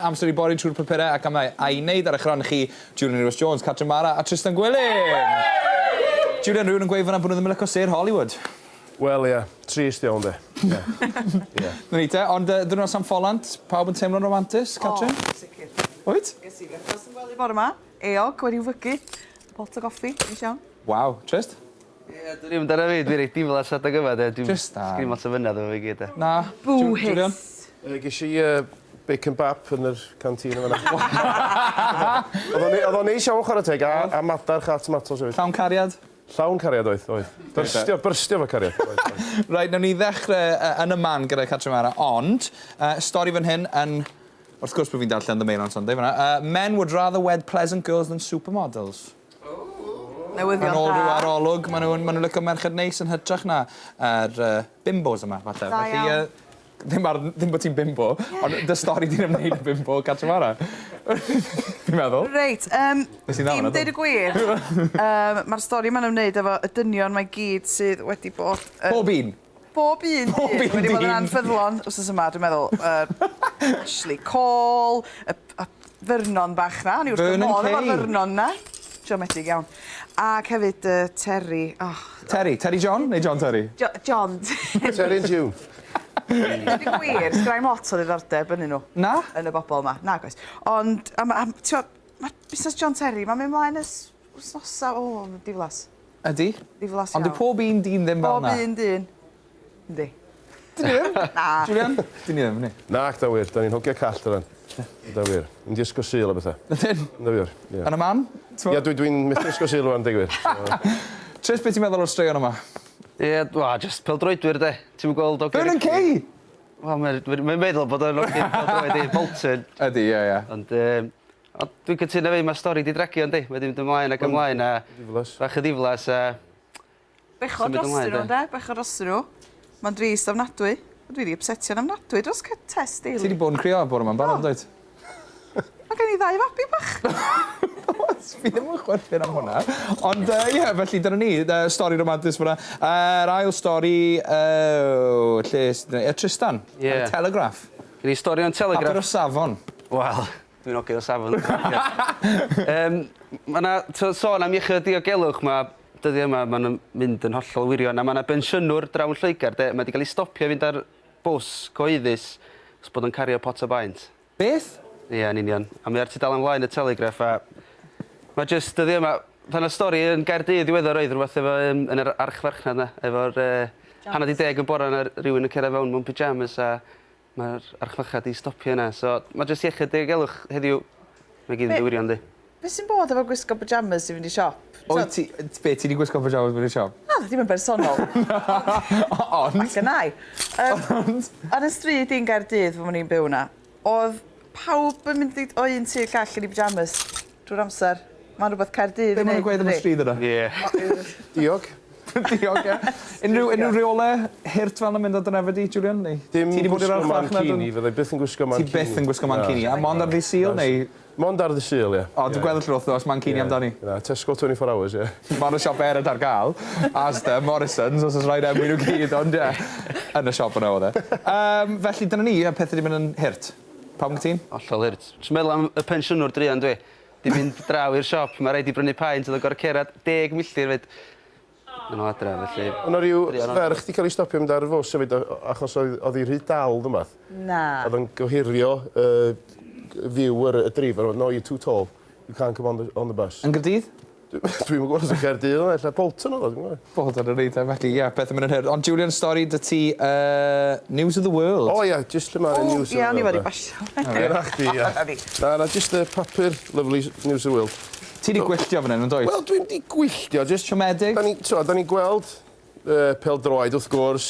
Amser i bori trwy'r papurau ac am a'i wneud ar eich ran chi Julian Lewis Jones, Catrin Mara a Trystan Gwilym. Julian, rhywun yn gweud fyna bod nhw ddim yn licio sêr Hollywood. Wel, ie. Trist iawn, de. Nw'n te, ond dyn nhw'n Sam Ffolant, pawb yn teimlo'n romantis, Catrin? O, sicr. Oed? Ges i Trystan Gwilym bore yma, eog, wedi'w fygu, pot o goffi, nes iawn. Waw, Trist? Ie, dwi'n mynd ar y fi, dwi'n rhaid diflas adeg yma, de. Tristan. Sgrim lot o fynydd o fi gyd, de. Na. Julian? Bwhys. Ges i bacon bap yn yr canteen yma. Oedd o'n neis iawn chwarae teg, a madarch a tomatos hefyd. Llawn cariad? Llawn cariad oedd. Byrstio fo cariad. Rhaid, nawn ni ddechrau yn y man gyda Catrin Mara, ond stori fan hyn yn... Wrth gwrs bod fi'n darllen The Mail on Sunday fyna. Men would rather wed pleasant girls than supermodels. Newyddion Yn ôl da. rhyw arolwg, maen nhw'n licio merched neis yn hytrach na bimbos yma, falle. Da iawn. Ddim bod ti'n bimbo, ond dy stori di'n ymwneud y bimbo Catrin Mara. Fi'n meddwl. Reit, dim deud y gwir. Mae'r stori ma'n ymwneud efo y dynion mae gyd sydd wedi bod... Bob un. Bob un Bob un wedi bod dyn. yn anffyddlon, wrth yma, dwi'n meddwl. Ashley Cole, y Vernon bach na, o'n i wrth Vernon modd efo Kay. Vernon na. Siomedig iawn. Ac hefyd Terry. Terry John neu John Terry? John. Terry and June. Deud y gwir, sgraim lot o ddiddordeb yn nhw. Na? Yn y bobl yma. Na, gwaith. Ond, mae busnes John Terry, mae'n mynd mlaen wsnosa, diflas. Ydy? Diflas Ond iawn. di pob un dyn ddim fel Bob na? un dyn. Yndi. Dyn ni ddim? Na. Julian? Dyn ni ddim, ni. Nac, da wir. Da ni'n hogio call dyran. Da wir. Yn di ysgo sil o bethau. Ydyn? Da wir. Yn y man? Ie, dwi'n methu ysgo sil o'n deg wir. Tris, beth ti'n meddwl o'r straeon yma? Ie, just pel-droedwyr, de. Ti'n gweld o... Vernon Kay! Wel, mae'n meddwl bod o'n o'r pel-droed i Bolton. Ydy, ie. Ond dwi'n cytuno fi, mae stori di dragi ond di. Wedi mynd ymlaen ac ymlaen a... Diflas. Bach y ddiflas a... Bechod Symud dros ymlaen, nhw, de. de? Bechod dros nhw. Mae'n drist ofnadwy. Dwi wedi upsetio'n ofnadwy dros test Ti daily. wedi bod yn crio bore yma'n barod, dweud? Mae gen i ddau fabi bach. Fi ddim yn chwerthin am hwnna. Ond, ie, felly dyna ni, stori romantis fyna. Yr ail stori, Trystan, Ie. Telegraph. Gen i stori o'n Papur Telegraph. o safon. Wel, dwi'n oger o safon. Mae yna sôn am iechyd diogelwch, dyddi yma, mae'n mynd yn hollol wirion, a mae yna bensiynwr drawn Lloegr, de, mae wedi cael ei stopio fynd ar bws coeddus os bod yn cario pot o baint. Beth? Ie, yn union. A mae ar tudal ymlaen y Telegraph, a mae jyst dyddi yma, fan y stori yn Gaerdydd ddiweddar oedd rhywbeth efo yn yr archfarchnad yna, efo'r hanner 10 yn bore yna rhywun yn cyrraedd fewn mewn pyjamas a mae'r archfarchnad i stopio yna. So mae jyst iechyd diogelwch heddiw, mae gyd yn dywirion di. Be sy'n bod efo gwisgo pyjamas i fynd i siop? Be, ti wedi gwisgo pyjamas fynd i siop? Na, ddim yn bersonol. Ond? Ac yn ai. Ar y stryd i'n Gaerdydd, fo ni'n byw na, oedd pawb yn mynd o un tŷ gall yn ei pyjamas drwy'r amser. Mae'n rhywbeth Caerdydd Be mae'n gweud am y stryd yna? Ie. Diog. Diog, ie. Unrhyw reolau hirt fel yna mynd o dynefyd i, Julian? Neu? Dim Ti 'di bod i'r gwisgo archfarchnad mancini, fyddai byth yn gwisgo Ti mancini. byth yn gwisgo mancini. A mond ar ddi sil, neu? Mond ar ddi sil, ie. O, dwi'n gweld llwth os mancini amdani. Na, Tesco 24 hours, ie. Mae'r siop eraill ar gael. Asda, Morrisons, os oes rhaid emwy nhw gyd, ond ie. Yn y siop yna oedd e. Felly, dyna ni, y peth wedi mynd yn hirt. Pawb yn gytîn? Hollol hirt. Jyst meddwl am y pensiynwr drian dwi. Di mynd draw i'r siop, mae rhaid i brynu paent, oedd o gorau cerad 10 milltir fyd. Yn o adra, felly... Yna rhyw ferch di cael ei stopio mynd ar y fws hefyd, achos oedd hi rhy dal dymath. Na. Oedd yn gohirio fyw y driver, no, you're too tall. You can't come on the bus. Yn Gaerdydd? Dwi'n yn gwybod os yn Gaerdydd, illa Bolton oedd, dwi'n gwybod. Bod ar y reid, felly, ie, peth yn mynd yn hirt. Ond Julian, stori dy ti News of the World. O ia, just lle mae'r news Ie, of o'n i the wedi world. basio. Ie, na chdi, ia. Na, just y papur, lovely news of the world. Ti di gwylltio fan hyn, yn dweud? Wel, dwi'n di gwylltio, just... Siomedig? Da ni gweld pel-droed, wrth gwrs.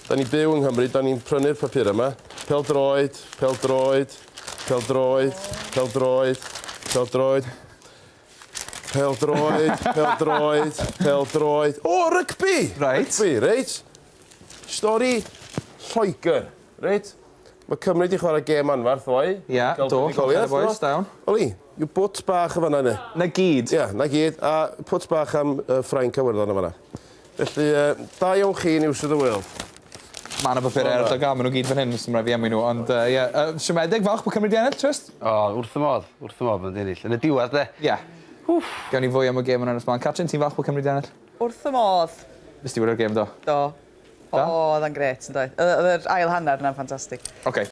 Da ni byw yng Nghymru, da ni'n prynu'r papur yma. Pel-droed, pel-droed, pel-droed, pel-droed, pel-droed. Pel-droed, pel-droed, pel-droed. O, rygbi! Reit. Rygbi, reit? Stori Lloegr, reit? Mae Cymru di chwarae gêm anfarth, oi? Ie, do, llocher y boes, dawn. Oli, yw bwt bach y fanna ni. Na gyd. Ie, na gyd. A pwt bach am Ffrainc Awyrddon y fanna. Felly, da iawn chi, News of the World. Ma' na papur eraill o gael, maen nhw gyd fan hyn, os ymwneud fi am nhw. Ond, ie, siomedig, falch bod Cymru di ennill, Trist? O, wrth y modd mae'n ennill. Yn y diwedd, de. Ie. Gawn ni fwy am y gêm yn ynys blaen. Catrin, ti'n falch bod Cymru di ennill? Wrth y modd. Nes ti wedi'r gêm, do? Do. O, oedd yn gret, yn dweud. Oedd yr ail hanner yna'n ffantastig. OK.